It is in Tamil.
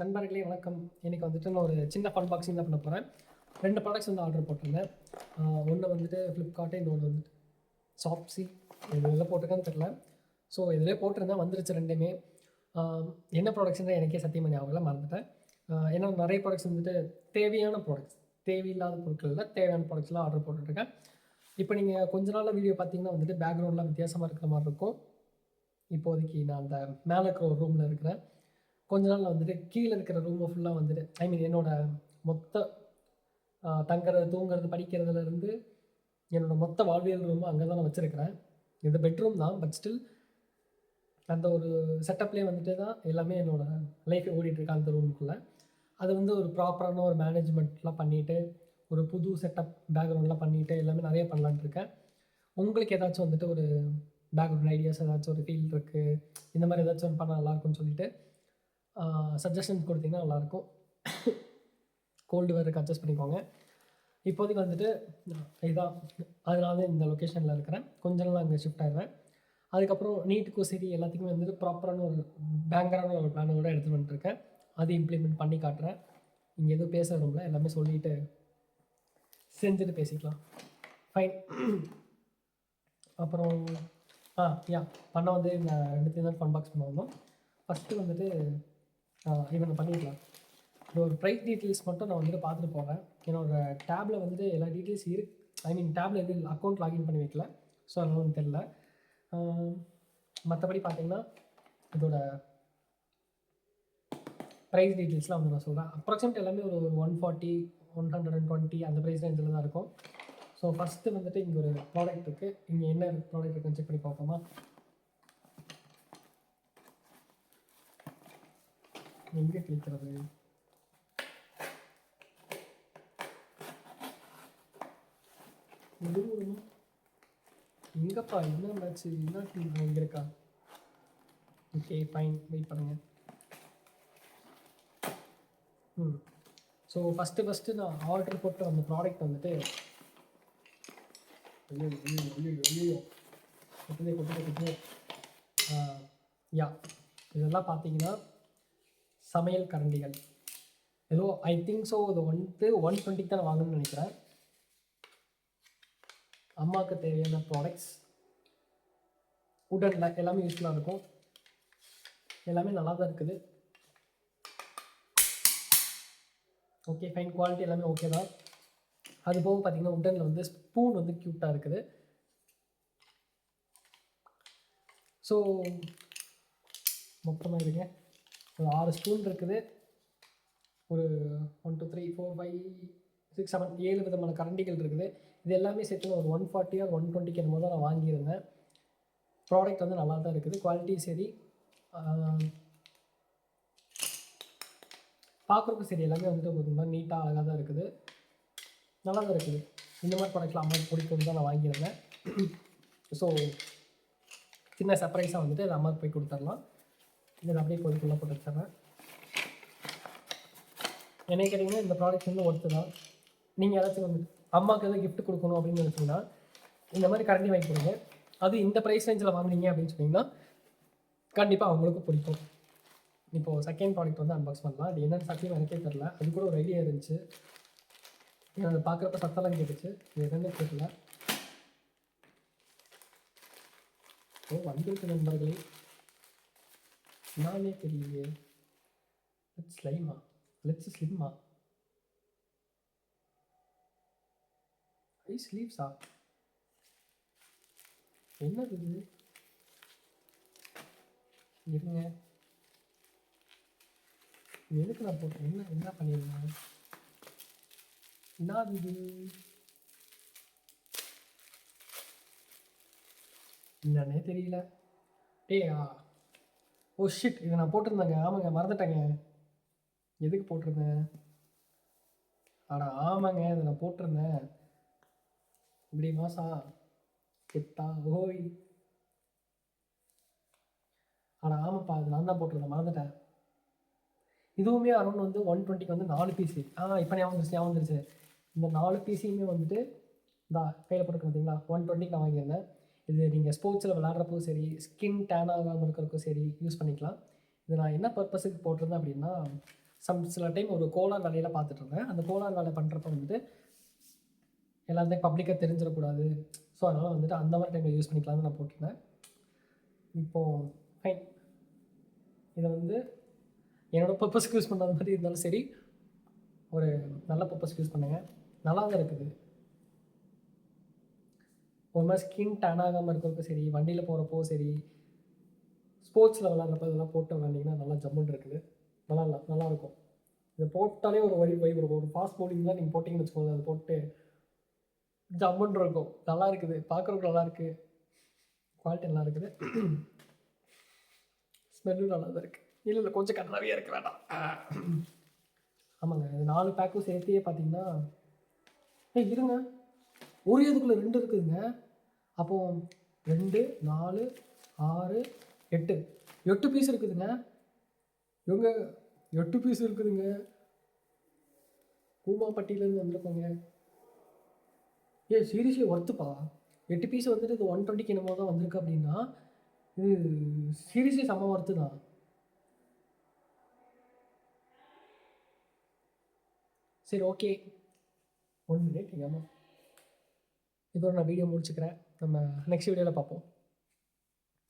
நண்பர்களே வணக்கம். இன்றைக்கி வந்துட்டு நான் ஒரு சின்ன ஃபன் பாக்ஸிங் தான் பண்ண போகிறேன். 2 ப்ராடக்ட்ஸ் வந்து ஆர்டர் போட்டிருந்தேன். ஒன்று வந்துட்டு ஃப்ளிப்கார்ட்டு, இன்னொன்று வந்துட்டு ஷாப்ஸி. இதில் போட்டிருக்கான்னு தெரில. ஸோ இதிலே போட்டிருந்தேன், வந்துருச்சு 2மே. என்ன ப்ராடக்ட்ஸ்ன்னு எனக்கே சத்தியமாக ஞாபகம் இல்லை, மறந்துட்டேன். ஏன்னா நிறைய ப்ராடக்ட்ஸ் வந்துட்டு தேவையான ப்ராடக்ட்ஸ், தேவையில்லாத பொருட்கள் இல்லை, தேவையான ப்ராடக்ட்ஸ்லாம் ஆர்டர் போட்டுட்ருக்கேன். இப்போ நீங்கள் கொஞ்ச நாளில் வீடியோ பார்த்தீங்கன்னா வந்துட்டு பேக்ரவுண்ட்லாம் வித்தியாசமாக இருக்கிற மாதிரி இருக்கும். இப்போதைக்கு நான் அந்த மேலே இருக்கிற ஒரு ரூமில் இருக்கிறேன். கொஞ்ச நாள் வந்துட்டு கீழே இருக்கிற ரூமை ஃபுல்லாக வந்துட்டு என்னோடய மொத்த தங்குறது, தூங்குறது, படிக்கிறதுலேருந்து என்னோடய மொத்த வாழ்வியல் ரூமை அங்கே தான் நான் வச்சுருக்கிறேன். இது பெட்ரூம் தான், பட் ஸ்டில் அந்த ஒரு செட்டப்லேயே வந்துட்டு தான் எல்லாமே என்னோடய லைஃப் ஓடிட்டுருக்கு அந்த ரூமுக்குள்ளே. அது வந்து ஒரு ப்ராப்பரான ஒரு மேனேஜ்மெண்ட்லாம் பண்ணிவிட்டு, ஒரு புது செட்டப் பேக்ரவுண்ட்லாம் பண்ணிவிட்டு எல்லாமே நிறைய பண்ணலான்ட்டு இருக்கேன். உங்களுக்கு ஏதாச்சும் வந்துட்டு ஒரு பேக்ரவுண்ட் ஐடியாஸ், ஏதாச்சும் ஒரு ஃபீல் இருக்குது, இந்த மாதிரி ஏதாச்சும் ஒன்று பண்ணால் நல்லாயிருக்கும்னு சொல்லிட்டு சஜஷன்ஸ் கொடுத்தீங்கன்னா நல்லாயிருக்கும். கோல்டு வேருக்கு அட்ஜஸ்ட் பண்ணிக்கோங்க. இப்போதைக்கு வந்துட்டு இதான், அதனால தான் இந்த லொக்கேஷனில் இருக்கிறேன். கொஞ்ச நாள் அங்கே ஷிஃப்ட் ஆகிடுவேன். அதுக்கப்புறம் நீட்டுக்கும் சரி எல்லாத்துக்குமே வந்துட்டு ப்ராப்பரான ஒரு பேங்கரான ஒரு பிளானோட எடுத்துகிட்டு வந்துட்டுருக்கேன். அது இம்ப்ளிமெண்ட் பண்ணி காட்டுறேன். இங்கே எதுவும் பேச வரும்ல, எல்லாமே சொல்லிவிட்டு செஞ்சுட்டு பேசிக்கலாம். ஃபைன். அப்புறம் பண்ண வந்து இந்த 2 தான் ஃபன் பாக்ஸ் பண்ண வந்தோம். ஃபஸ்ட்டு வந்துட்டு இவனை பண்ணிடலாம். ஒரு ப்ரைஸ் டீட்டெயில்ஸ் மட்டும் நான் வந்துட்டு பார்த்துட்டு போவேன். என்னோடய டேப்பில் வந்துட்டு எல்லா டீட்டெயில்ஸ் டேப்பில் எதுவும் அக்கௌண்ட் லாகின் பண்ணி வைக்கல. ஸோ அதனால ஒன்றும் தெரில. மற்றபடி பார்த்தீங்கன்னா இதோட ப்ரைஸ் டீட்டெயில்ஸ்லாம் வந்து நான் சொல்கிறேன். அப்ராக்சிமேட் எல்லாமே ஒரு 140, 120 அந்த ப்ரைஸ் ரேஞ்சில் தான் இருக்கும். ஸோ ஃபஸ்ட்டு வந்துட்டு இங்கே ஒரு ப்ராடக்ட் இருக்குது. இங்கே என்ன ப்ராடக்ட் இருக்குன்னு செக் பண்ணி பார்ப்போமா? எங்கே கிளிக்கிறது? எங்கப்பா என்ன மேட்ச்சு, என்ன டீம் இங்கே இருக்கா? ஓகே ஃபைன், வெயிட் பண்ணுங்கள். ஸோ ஃபஸ்ட்டு நான் ஆர்டர் போட்டு அந்த ப்ராடக்ட் வந்துட்டு இதெல்லாம் பார்த்தீங்கன்னா சமையல் கரண்டிகள். ஏதோ ஐ திங்க் ஸோ இது வந்துட்டு 120 தான் வாங்கணும்னு நினைக்கிறேன். அம்மாவுக்கு தேவையான ப்ராடக்ட்ஸ் உடனில் எல்லாமே யூஸ்ஃபுல்லாக இருக்கும். எல்லாமே நல்லா தான் இருக்குது. ஓகே ஃபைன், குவாலிட்டி எல்லாமே ஓகே தான். அது போக பார்த்தீங்கன்னா உடனில் வந்து ஸ்பூன் வந்து க்யூட்டாக இருக்குது. ஸோ மொத்தமாக இருங்க, ஒரு 6 ஸ்பூன் இருக்குது. ஒரு 1 2 3 4 5 6 7 7 விதமான கரண்டிகள் இருக்குது. இது எல்லாமே சேர்த்து ஒரு 140 or 120 என்னமோ தான் நான் வாங்கியிருந்தேன். ப்ராடக்ட் வந்து நல்லா தான் இருக்குது, குவாலிட்டி சரி, பார்க்குறதுக்கும் சரி, எல்லாமே வந்துட்டு ஒரு மாதிரி நீட்டாக அழகாக தான் இருக்குது, நல்லா தான் இருக்குது. இந்த மாதிரி ப்ராடக்ட்லாம் அம்மாவுக்கு பிடிக்கும் தான் நான் வாங்கியிருந்தேன். ஸோ சின்ன சர்ப்ரைஸாக வந்துட்டு அது அம்மாவுக்கு போய் கொடுத்துடலாம். இதை அப்படியே கோழிக்குள்ளே போட்டு வச்சிட்றேன். என்ன கேட்டிங்கன்னா இந்த ப்ராடக்ட்ஸ் வந்து ஒர்த்து தான். நீங்கள் ஏதாச்சும் வந்து அம்மாவுக்கு எதாவது கிஃப்ட் கொடுக்கணும் அப்படின்னு நினச்சிங்கன்னா இந்த மாதிரி கரண்டி வாங்கி கொடுங்க. அது இந்த ப்ரைஸ் ரேஞ்சில் வாங்குனீங்க அப்படின்னு சொன்னிங்கன்னா கண்டிப்பாக அவங்களுக்கும் பிடிக்கும். இப்போது செகண்ட் ப்ராடக்ட் வந்து அன்பாக்ஸ் பண்ணலாம். அது என்னென்னு சத்தியம் எனக்கே தெரில. அது கூட ஒரு ஐடியா இருந்துச்சு, அதை பார்க்குறப்ப சத்தெல்லாம் கேட்டுச்சு, இது என்னென்னு தெரியல. வந்துருக்கு நண்பர்களே, நானே தெரியலையே. ஸ்லைமா, லெட்ஸ் ஸ்லிம்மா, ஐ ஸ்லீவ்ஸா, என்னது இது? இருங்க, எதுக்கு நான் போட்டேன்? என்ன பண்ணியிருந்தேன்? என்னது இது? என்னன்னே தெரியல. ஓ ஷிட், இதை நான் போட்டிருந்தேங்க. ஆமாங்க, மறந்துட்டேங்க. எதுக்கு போட்டிருந்தேன்? ஆமாங்க, இதை நான் போட்டிருந்தேன். இப்படி மாசா கெத்தா ஓய். ஆமாப்பா, அது நான் தான் போட்டிருந்தேன், மறந்துட்டேன். இதுவுமே அரௌண்ட் வந்து 120 வந்து 4 பீஸு. இப்போ ஞாபகம் வந்துருச்சு. இந்த 4 பீஸையுமே வந்துட்டு கையில் போட்டு பார்த்தீங்களா, 120 நான் வாங்கியிருந்தேன். இது நீங்கள் ஸ்போர்ட்ஸில் விளாட்றப்போ சரி, ஸ்கின் டேன் ஆகாமல் இருக்கிறதுக்கும் சரி யூஸ் பண்ணிக்கலாம். இது நான் என்ன பர்பஸுக்கு போட்டிருந்தேன் அப்படின்னா, சில டைம் ஒரு கோலார் வேலையெல்லாம் பார்த்துட்டு இருந்தேன். அந்த கோலார் வேலை பண்ணுறப்ப வந்துட்டு எல்லாத்தையும் பப்ளிக்காக தெரிஞ்சிடக்கூடாது. ஸோ அதனால் வந்துட்டு அந்த மாதிரி டைமில் யூஸ் பண்ணிக்கலாம்னு நான் போட்டிருந்தேன். இப்போது ஃபைன், இதை வந்து என்னோடய பர்பஸ்க்கு யூஸ் பண்ணுற மாதிரி இருந்தாலும் சரி, ஒரு நல்ல பர்பஸ்க்கு யூஸ் பண்ணுங்க. நல்லா தான் இருக்குது. ஒரு மாதிரி ஸ்கின் டேன் ஆகாமல் இருக்கிறதுக்கும் சரி, வண்டியில் போகிறப்போ சரி, ஸ்போர்ட்ஸில் விளாட்றப்ப இதெல்லாம் போட்டு விளாண்டிங்கன்னா நல்லா ஜம்முன்னு இருக்குது. நல்லாயிருக்கும். இதை போட்டாலே ஒரு வைப் இருக்கும். ஒரு ஃபாஸ்ட் பவுலிங்லாம் நீங்கள் போட்டிங்கன்னு வச்சுக்கோங்க, அதை போட்டு ஜம்முன்னு இருக்கும். நல்லா இருக்குது, பார்க்குறதுக்கு நல்லா இருக்குது, குவாலிட்டி நல்லா இருக்குது, ஸ்மெல்லும் நல்லா தான் இருக்குது. இல்லை கொஞ்சம் கண்ணாவே இருக்க வேண்டாம். ஆமாங்க, இது 4 பேக்கும் சேர்த்தியே பார்த்தீங்கன்னா இருங்க, ஒரு இதுக்குள்ளே 2 இருக்குதுங்க. அப்போது 2, 4, 6, 8 பீஸ் இருக்குதுங்க. இவங்க 8 பீஸ் இருக்குதுங்க. கூமாப்பட்டியிலேருந்து வந்திருக்கோங்க. சீரியஸ்லி ஒர்த்துப்பா. 8 பீஸ் வந்துட்டு இது 120 என்னமோ தான் வந்திருக்கு அப்படின்னா, இது சீரியஸ்லி செம்ம ஒர்த்து தான். சரி, ஓகே, 1 மினிட். ஆமாம், இதோட நான் வீடியோ முடிச்சுக்கிறேன். நம்ம நெக்ஸ்ட் வீடியோவில் பார்ப்போம்.